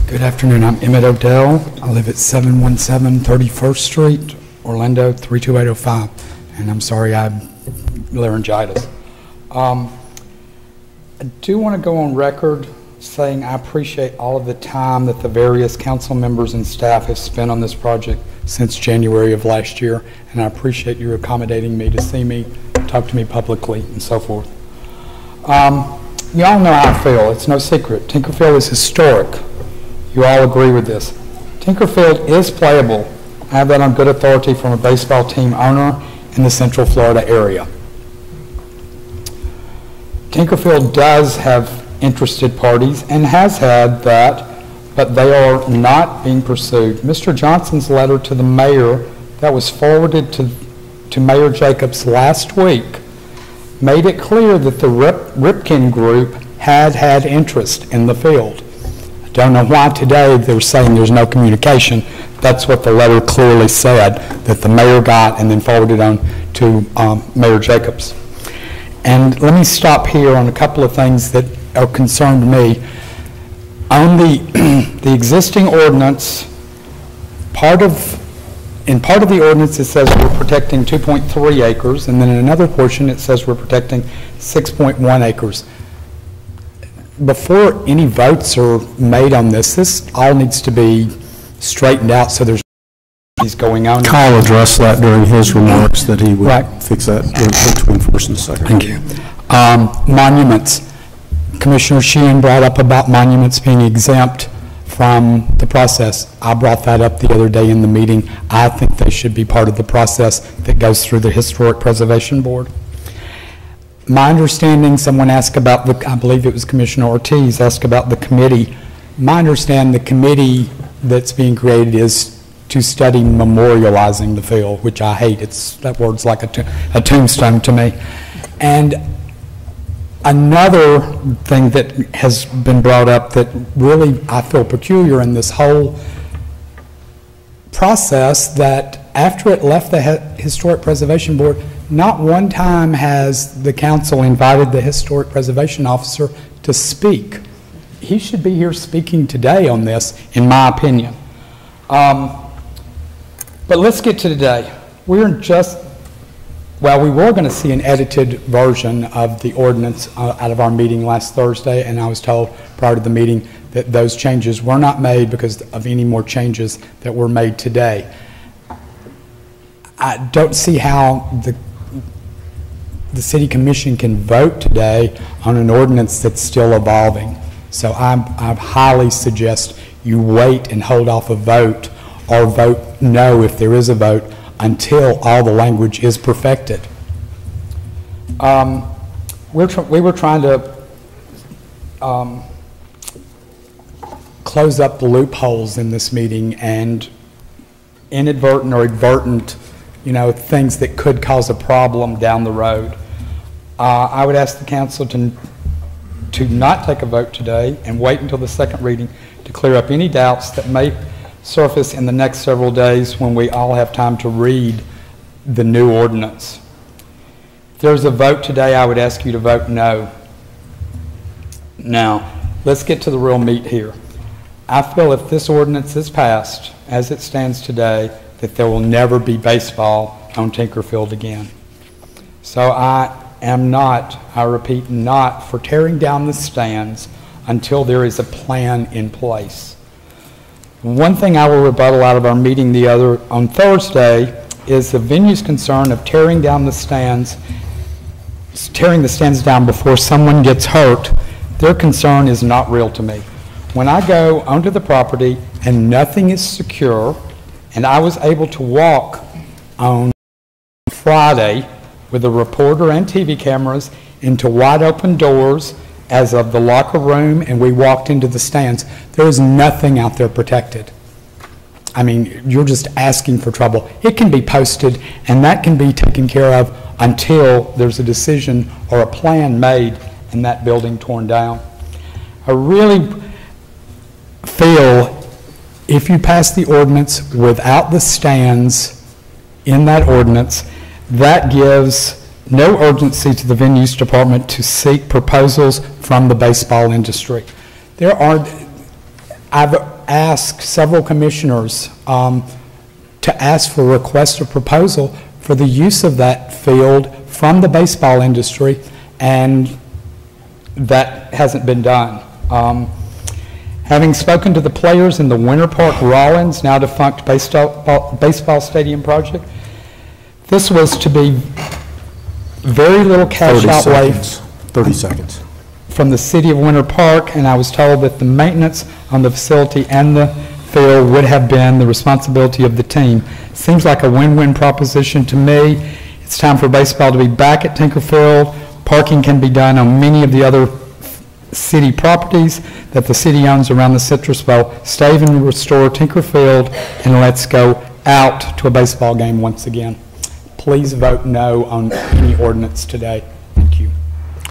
Good afternoon. I'm Emmett O'Dell. I live at 717 31st Street, Orlando 32805. And I'm sorry, I have laryngitis. I do want to go on record saying I appreciate all of the time that the various council members and staff have spent on this project since January of last year, and I appreciate you accommodating me to see me, talk to me publicly, and so forth. You all know how I feel. It's no secret. Tinkerfield is historic. You all agree with this. Tinkerfield is playable. I have that on good authority from a baseball team owner in the Central Florida area. Tinkerfield does have interested parties and has had that, but they are not being pursued. Mr. Johnson's letter to the mayor that was forwarded to Mayor Jacobs last week made it clear that the Ripken group had interest in the field. I don't know why today they're saying there's no communication. That's what the letter clearly said, that the mayor got and then forwarded on to Mayor Jacobs. And let me stop here on a couple of things that are concerned to me. On the existing ordinance, in part of the ordinance it says we're protecting 2.3 acres, and then in another portion it says we're protecting 6.1 acres. Before any votes are made on this all needs to be straightened out so there's going on. Kyle addressed that during his remarks that he would fix that between first and second. Thank you. Monuments. Commissioner Sheehan brought up about monuments being exempt from the process. I brought that up the other day in the meeting. I think they should be part of the process that goes through the Historic Preservation Board. My understanding, someone asked about I believe it was Commissioner Ortiz, asked about the committee. My understanding, the committee that's being created is to study memorializing the field, which I hate. That word's like a tombstone to me. And another thing that has been brought up that really I feel peculiar in this whole process, that after it left the Historic Preservation Board, not one time has the council invited the Historic Preservation Officer to speak. He should be here speaking today on this, in my opinion. But let's get to today. We were going to see an edited version of the ordinance out of our meeting last Thursday, and I was told prior to the meeting that those changes were not made because of any more changes that were made today. I don't see how the City Commission can vote today on an ordinance that's still evolving. So I highly suggest you wait and hold off a vote, or vote no if there is a vote, until all the language is perfected. We were trying to close up the loopholes in this meeting and inadvertent or advertent, things that could cause a problem down the road. I would ask the council to not take a vote today and wait until the second reading to clear up any doubts that may surface in the next several days when we all have time to read the new ordinance. If there's a vote today, I would ask you to vote no. Now, let's get to the real meat here. I feel if this ordinance is passed as it stands today, that there will never be baseball on Tinkerfield again. So I am not, I repeat, not for tearing down the stands until there is a plan in place. One thing I will rebuttal out of our meeting on Thursday is the venue's concern of tearing the stands down before someone gets hurt. Their concern is not real to me. When I go onto the property and nothing is secure, and I was able to walk on Friday with a reporter and TV cameras into wide open doors as of the locker room, and we walked into the stands, there is nothing out there protected. I mean, you're just asking for trouble. It can be posted, and that can be taken care of until there's a decision or a plan made and that building torn down. I really feel if you pass the ordinance without the stands in that ordinance, that gives no urgency to the venues department to seek proposals from the baseball industry. I've asked several commissioners to ask for a request or proposal for the use of that field from the baseball industry, and that hasn't been done. Having spoken to the players in the Winter Park Rollins, now defunct baseball stadium project, this was to be very little cash 30 outlay. seconds. 30 seconds. From the city of Winter Park, and I was told that the maintenance on the facility and the field would have been the responsibility of the team. Seems like a win-win proposition to me. It's time for baseball to be back at Tinkerfield. Parking can be done on many of the other city properties that the city owns around the Citrus Bowl. Stave and restore Tinkerfield, and let's go out to a baseball game once again. Please vote no on any ordinance today.